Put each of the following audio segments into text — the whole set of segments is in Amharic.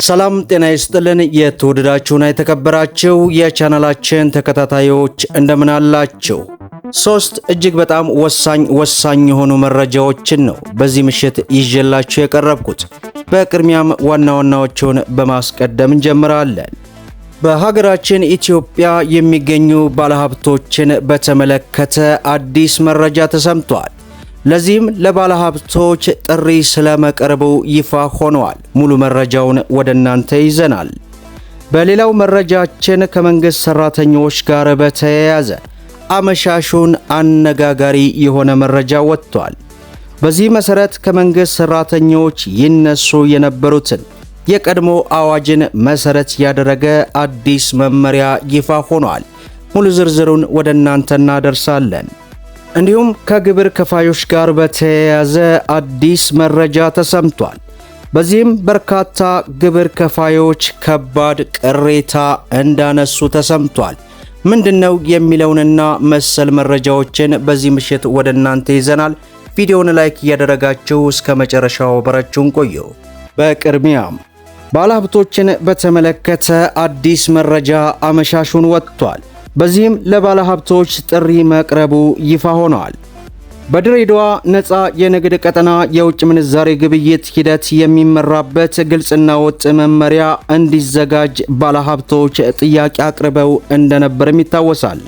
ሰላም ጤና ይስጥልን። የተወደዳችሁና የተከበራችሁ የቻናላችን ተከታታዮች እንደምን አላችሁ? ሶስት እጅግ በጣም ወሳኝ የሆኑ መረጃዎችን ነው በዚህ ምሽት ይዤላችሁ የቀረብኩት። በቅድሚያም ዋና ዋናዎቹን በማስቀደም እንጀምራለን። በሀገራችን ኢትዮጵያ የሚገኙ ባለሀብቶችን በተመለከተ አዲስ መረጃ ተሰምቷል። ለዚህም ለባለሀብቶች ጥሪ ስለመቅረቡ ይፋ ሆኗል። ሙሉ መረጃውን ወደ እናንተ ይዘናል። በሌላው መረጃችን ከመንግስት ሰራተኞች ጋር በተያያዘ አመሻሹን አነጋጋሪ የሆነ መረጃ ወጥቷል። በዚህ መሰረት ከመንግስት ሰራተኞች ይነሱ የነበሩትን የቀድሞ አዋጅን መሰረት ያደረገ አዲስ መመሪያ ይፋ ሆኗል። ሙሉ ዝርዝሩን ወደ እናንተ እናደርሳለን። እንዲሁም ከግብር ከፋዮች ጋር በተያያዘ አዲስ መረጃ ተሰምቷል። በዚህም በርካታ ግብር ከፋዮች ከባድ ቅሬታ እንዳነሱ ተሰምቷል። ምንድነው የሚለውንና መሰል መረጃዎችን በዚህ ምሽት ወደ እናንተ ይዘናል። ቪዲዮውን ላይክ እያደረጋችሁ እስከ መጨረሻው አብራችሁን ቆዩ። በቅድሚያም ባለሀብቶችን በተመለከተ አዲስ መረጃ አመሻሹን ወጥቷል። በዚህም ለባለሀብቶች ጥሪ መቅረቡ ይፋ ሆኗል። በድሬዳዋ ነፃ የንግድ ቀጠና የውጭ ምንዛሬ ግብይት ሂደት የሚመራበት ግልጽና ወጥ መመሪያ እንዲዘጋጅ ባለሀብቶች ጥያቄ አቅርበው እንደነበርም ይታወሳል።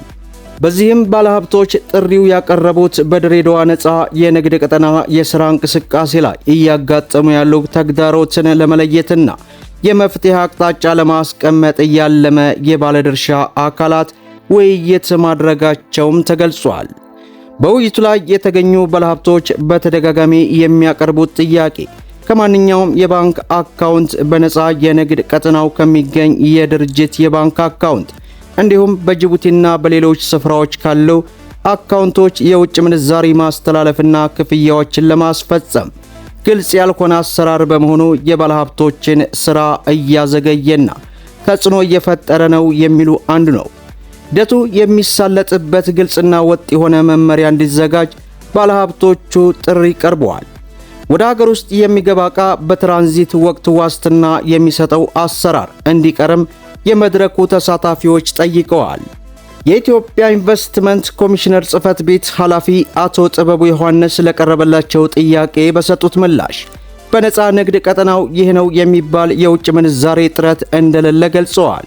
በዚህም ባለሀብቶች ጥሪው ያቀረቡት በድሬዳዋ ነፃ የንግድ ቀጠና የሥራ እንቅስቃሴ ላይ እያጋጠሙ ያሉ ተግዳሮትን ለመለየትና የመፍትሄ አቅጣጫ ለማስቀመጥ ያለመ የባለድርሻ አካላት ውይይት ማድረጋቸውም ተገልጿል። በውይይቱ ላይ የተገኙ ባለሀብቶች በተደጋጋሚ የሚያቀርቡት ጥያቄ ከማንኛውም የባንክ አካውንት በነፃ የንግድ ቀጠናው ከሚገኝ የድርጅት የባንክ አካውንት እንዲሁም በጅቡቲና በሌሎች ስፍራዎች ካሉ አካውንቶች የውጭ ምንዛሪ ማስተላለፍና ክፍያዎችን ለማስፈጸም ግልጽ ያልሆነ አሰራር በመሆኑ የባለሀብቶችን ስራ እያዘገየና ተጽዕኖ እየፈጠረ ነው የሚሉ አንዱ ነው። ሂደቱ የሚሳለጥበት ግልጽና ወጥ የሆነ መመሪያ እንዲዘጋጅ ባለሀብቶቹ ጥሪ ቀርበዋል። ወደ ሀገር ውስጥ የሚገባ ዕቃ በትራንዚት ወቅት ዋስትና የሚሰጠው አሰራር እንዲቀርም የመድረኩ ተሳታፊዎች ጠይቀዋል። የኢትዮጵያ ኢንቨስትመንት ኮሚሽነር ጽሕፈት ቤት ኃላፊ አቶ ጥበቡ ዮሐንስ ለቀረበላቸው ጥያቄ በሰጡት ምላሽ በነፃ ንግድ ቀጠናው ይህ ነው የሚባል የውጭ ምንዛሬ እጥረት እንደሌለ ገልጸዋል።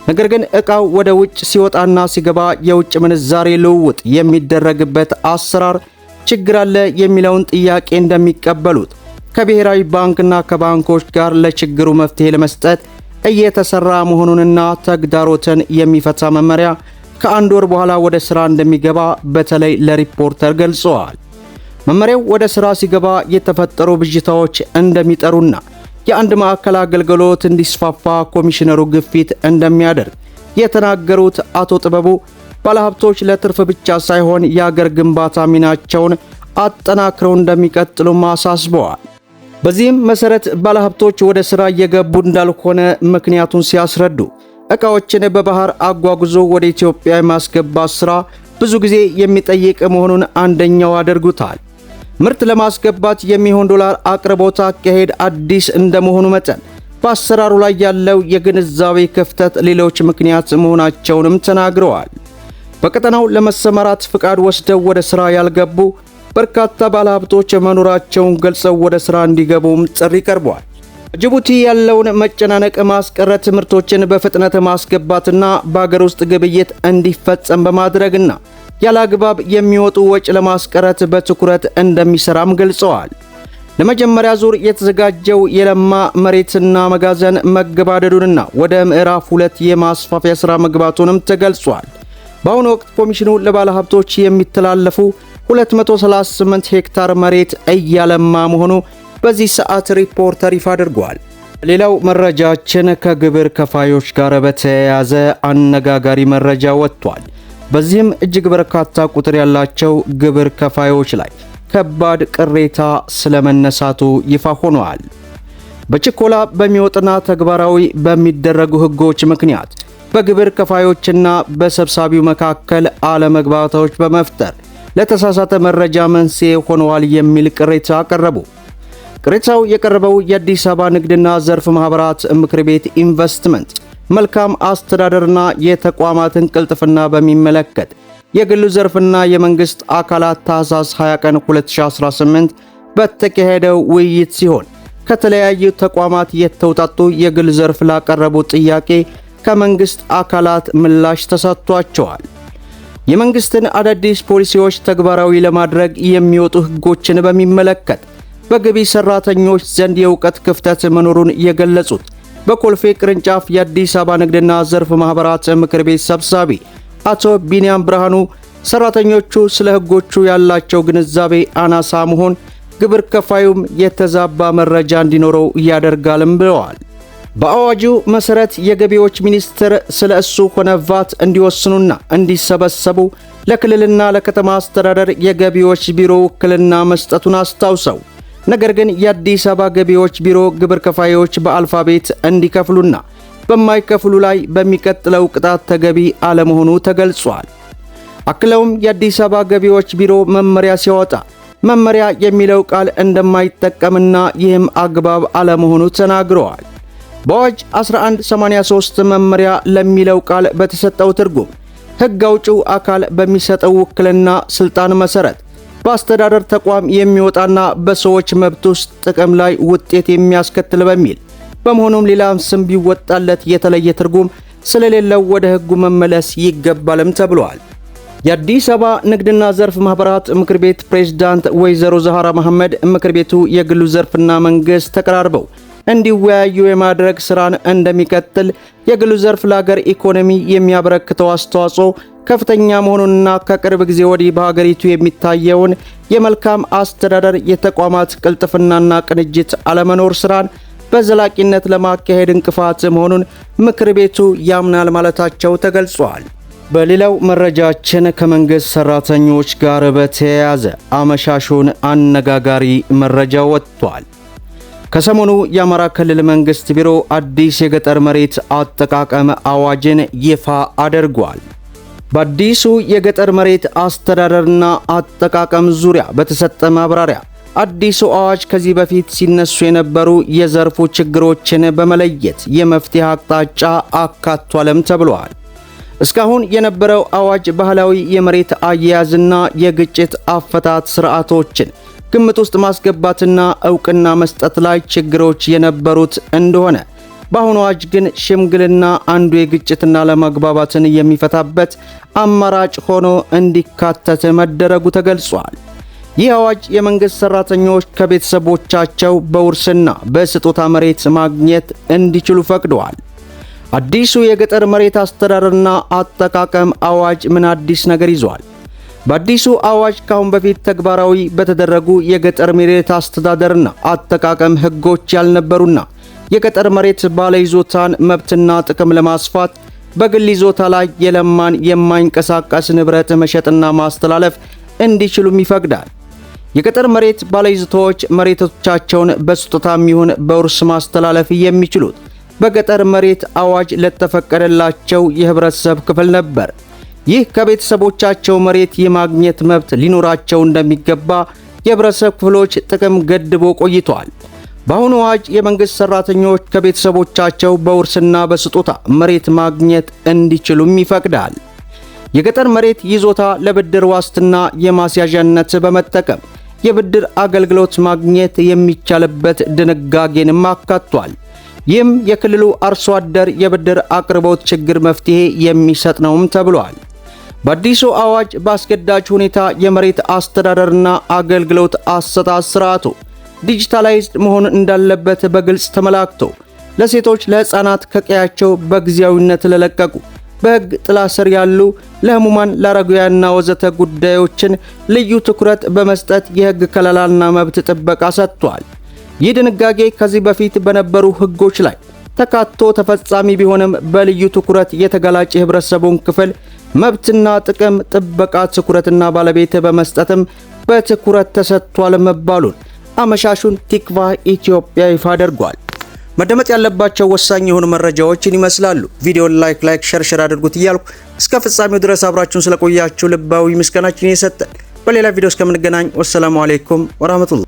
ነገር ግን ዕቃው ወደ ውጭ ሲወጣና ሲገባ የውጭ ምንዛሬ ልውውጥ የሚደረግበት አሰራር ችግር አለ የሚለውን ጥያቄ እንደሚቀበሉት ከብሔራዊ ባንክና ከባንኮች ጋር ለችግሩ መፍትሄ ለመስጠት እየተሰራ መሆኑንና ተግዳሮትን የሚፈታ መመሪያ ከአንድ ወር በኋላ ወደ ሥራ እንደሚገባ በተለይ ለሪፖርተር ገልጸዋል። መመሪያው ወደ ሥራ ሲገባ የተፈጠሩ ብዥታዎች እንደሚጠሩና የአንድ ማዕከል አገልግሎት እንዲስፋፋ ኮሚሽነሩ ግፊት እንደሚያደርግ የተናገሩት አቶ ጥበቡ ባለሀብቶች ለትርፍ ብቻ ሳይሆን የአገር ግንባታ ሚናቸውን አጠናክረው እንደሚቀጥሉም አሳስበዋል። በዚህም መሰረት ባለሀብቶች ወደ ሥራ እየገቡ እንዳልሆነ ምክንያቱን ሲያስረዱ ዕቃዎችን በባህር አጓጉዞ ወደ ኢትዮጵያ የማስገባት ሥራ ብዙ ጊዜ የሚጠይቅ መሆኑን አንደኛው አድርጉታል። ምርት ለማስገባት የሚሆን ዶላር አቅርቦት አካሄድ አዲስ እንደመሆኑ መጠን በአሰራሩ ላይ ያለው የግንዛቤ ክፍተት ሌሎች ምክንያት መሆናቸውንም ተናግረዋል። በቀጠናው ለመሰማራት ፍቃድ ወስደው ወደ ሥራ ያልገቡ በርካታ ባለሀብቶች መኖራቸውን ገልጸው ወደ ሥራ እንዲገቡም ጥሪ ቀርቧል። ጅቡቲ ያለውን መጨናነቅ ማስቀረት፣ ምርቶችን በፍጥነት ማስገባትና በአገር ውስጥ ግብይት እንዲፈጸም በማድረግና ያላግባብ የሚወጡ ወጪ ለማስቀረት በትኩረት እንደሚሰራም ገልጸዋል። ለመጀመሪያ ዙር የተዘጋጀው የለማ መሬትና መጋዘን መገባደዱንና ወደ ምዕራፍ 2 የማስፋፊያ ሥራ መግባቱንም ተገልጿል። በአሁኑ ወቅት ኮሚሽኑ ለባለሀብቶች የሚተላለፉ 238 ሄክታር መሬት እያለማ መሆኑ በዚህ ሰዓት ሪፖርተር ይፋ አድርጓል። ሌላው መረጃችን ከግብር ከፋዮች ጋር በተያያዘ አነጋጋሪ መረጃ ወጥቷል። በዚህም እጅግ በርካታ ቁጥር ያላቸው ግብር ከፋዮች ላይ ከባድ ቅሬታ ስለመነሳቱ ይፋ ሆኗል። በችኮላ በሚወጥና ተግባራዊ በሚደረጉ ሕጎች ምክንያት በግብር ከፋዮችና በሰብሳቢው መካከል አለመግባባቶች በመፍጠር ለተሳሳተ መረጃ መንስኤ ሆነዋል የሚል ቅሬታ አቀረቡ። ቅሬታው የቀረበው የአዲስ አበባ ንግድና ዘርፍ ማህበራት ምክር ቤት ኢንቨስትመንት፣ መልካም አስተዳደርና የተቋማትን ቅልጥፍና በሚመለከት የግሉ ዘርፍና የመንግስት አካላት ታህሳስ 20 ቀን 2018 በተካሄደው ውይይት ሲሆን ከተለያዩ ተቋማት የተውጣጡ የግል ዘርፍ ላቀረቡት ጥያቄ ከመንግስት አካላት ምላሽ ተሰጥቷቸዋል። የመንግስትን አዳዲስ ፖሊሲዎች ተግባራዊ ለማድረግ የሚወጡ ህጎችን በሚመለከት በገቢ ሰራተኞች ዘንድ የእውቀት ክፍተት መኖሩን የገለጹት በኮልፌ ቅርንጫፍ የአዲስ አበባ ንግድና ዘርፍ ማህበራት ምክር ቤት ሰብሳቢ አቶ ቢኒያም ብርሃኑ ሰራተኞቹ ስለ ህጎቹ ያላቸው ግንዛቤ አናሳ መሆን ግብር ከፋዩም የተዛባ መረጃ እንዲኖረው ያደርጋልም ብለዋል። በአዋጁ መሰረት የገቢዎች ሚኒስቴር ስለ እሱ ሆነ ቫት እንዲወስኑና እንዲሰበሰቡ ለክልልና ለከተማ አስተዳደር የገቢዎች ቢሮ ውክልና መስጠቱን አስታውሰው ነገር ግን የአዲስ አበባ ገቢዎች ቢሮ ግብር ከፋዮች በአልፋቤት እንዲከፍሉና በማይከፍሉ ላይ በሚቀጥለው ቅጣት ተገቢ አለመሆኑ ተገልጿል። አክለውም የአዲስ አበባ ገቢዎች ቢሮ መመሪያ ሲያወጣ መመሪያ የሚለው ቃል እንደማይጠቀምና ይህም አግባብ አለመሆኑ ተናግረዋል። በአዋጅ 1183 መመሪያ ለሚለው ቃል በተሰጠው ትርጉም ሕግ አውጪው አካል በሚሰጠው ውክልና ስልጣን መሰረት በአስተዳደር ተቋም የሚወጣና በሰዎች መብት ውስጥ ጥቅም ላይ ውጤት የሚያስከትል በሚል በመሆኑም ሌላም ስም ቢወጣለት የተለየ ትርጉም ስለሌለው ወደ ሕጉ መመለስ ይገባልም ተብሏል። የአዲስ አበባ ንግድና ዘርፍ ማህበራት ምክር ቤት ፕሬዝዳንት ወይዘሮ ዛህራ መሐመድ ምክር ቤቱ የግሉ ዘርፍና መንግስት ተቀራርበው እንዲወያዩ የማድረግ ስራን እንደሚቀጥል የግሉ ዘርፍ ለሀገር ኢኮኖሚ የሚያበረክተው አስተዋጽኦ ከፍተኛ መሆኑንና ከቅርብ ጊዜ ወዲህ በሀገሪቱ የሚታየውን የመልካም አስተዳደር የተቋማት ቅልጥፍናና ቅንጅት አለመኖር ስራን በዘላቂነት ለማካሄድ እንቅፋት መሆኑን ምክር ቤቱ ያምናል ማለታቸው ተገልጿል። በሌላው መረጃችን ከመንግስት ሰራተኞች ጋር በተያያዘ አመሻሹን አነጋጋሪ መረጃ ወጥቷል። ከሰሞኑ የአማራ ክልል መንግስት ቢሮ አዲስ የገጠር መሬት አጠቃቀም አዋጅን ይፋ አድርጓል። በአዲሱ የገጠር መሬት አስተዳደርና አጠቃቀም ዙሪያ በተሰጠ ማብራሪያ አዲሱ አዋጅ ከዚህ በፊት ሲነሱ የነበሩ የዘርፉ ችግሮችን በመለየት የመፍትሄ አቅጣጫ አካቷልም ተብሏል። እስካሁን የነበረው አዋጅ ባህላዊ የመሬት አያያዝና የግጭት አፈታት ስርዓቶችን ግምት ውስጥ ማስገባትና ዕውቅና መስጠት ላይ ችግሮች የነበሩት እንደሆነ በአሁኑ አዋጅ ግን ሽምግልና አንዱ የግጭትና ለመግባባትን የሚፈታበት አማራጭ ሆኖ እንዲካተት መደረጉ ተገልጿል። ይህ አዋጅ የመንግስት ሰራተኞች ከቤተሰቦቻቸው በውርስና በስጦታ መሬት ማግኘት እንዲችሉ ፈቅደዋል። አዲሱ የገጠር መሬት አስተዳደርና አጠቃቀም አዋጅ ምን አዲስ ነገር ይዟል? በአዲሱ አዋጅ ካሁን በፊት ተግባራዊ በተደረጉ የገጠር መሬት አስተዳደርና አጠቃቀም ህጎች ያልነበሩና የገጠር መሬት ባለይዞታን መብትና ጥቅም ለማስፋት በግል ይዞታ ላይ የለማን የማይንቀሳቀስ ንብረት መሸጥና ማስተላለፍ እንዲችሉም ይፈቅዳል። የገጠር መሬት ባለይዞታዎች መሬቶቻቸውን በስጦታም ይሁን በውርስ ማስተላለፍ የሚችሉት በገጠር መሬት አዋጅ ለተፈቀደላቸው የህብረተሰብ ክፍል ነበር። ይህ ከቤተሰቦቻቸው መሬት የማግኘት መብት ሊኖራቸው እንደሚገባ የህብረተሰብ ክፍሎች ጥቅም ገድቦ ቆይቷል። በአሁኑ አዋጅ የመንግስት ሰራተኞች ከቤተሰቦቻቸው በውርስና በስጦታ መሬት ማግኘት እንዲችሉም ይፈቅዳል። የገጠር መሬት ይዞታ ለብድር ዋስትና የማስያዣነት በመጠቀም የብድር አገልግሎት ማግኘት የሚቻልበት ድንጋጌንም አካቷል። ይህም የክልሉ አርሶ አደር የብድር አቅርቦት ችግር መፍትሄ የሚሰጥ ነውም ተብሏል። በአዲሱ አዋጅ በአስገዳጅ ሁኔታ የመሬት አስተዳደርና አገልግሎት አሰጣጥ ስርዓቱ ዲጂታላይዝድ መሆን እንዳለበት በግልጽ ተመላክቶ ለሴቶች፣ ለህፃናት፣ ከቀያቸው በጊዜያዊነት ለለቀቁ፣ በህግ ጥላ ስር ያሉ፣ ለህሙማን፣ ለአረጋውያንና ወዘተ ጉዳዮችን ልዩ ትኩረት በመስጠት የህግ ከለላና መብት ጥበቃ ሰጥቷል። ይህ ድንጋጌ ከዚህ በፊት በነበሩ ህጎች ላይ ተካቶ ተፈጻሚ ቢሆንም በልዩ ትኩረት የተጋላጭ የህብረተሰቡን ክፍል መብትና ጥቅም ጥበቃ ትኩረትና ባለቤት በመስጠትም በትኩረት ተሰጥቷል መባሉን አመሻሹን ቲክቫህ ኢትዮጵያ ይፋ አድርጓል። መደመጥ ያለባቸው ወሳኝ የሆኑ መረጃዎችን ይመስላሉ። ቪዲዮን ላይክ ሸር አድርጉት እያልኩ እስከ ፍጻሜው ድረስ አብራችሁን ስለቆያችሁ ልባዊ ምስጋናችን እየሰጠን በሌላ ቪዲዮ እስከምንገናኝ ወሰላሙ አለይኩም ወራህመቱላህ።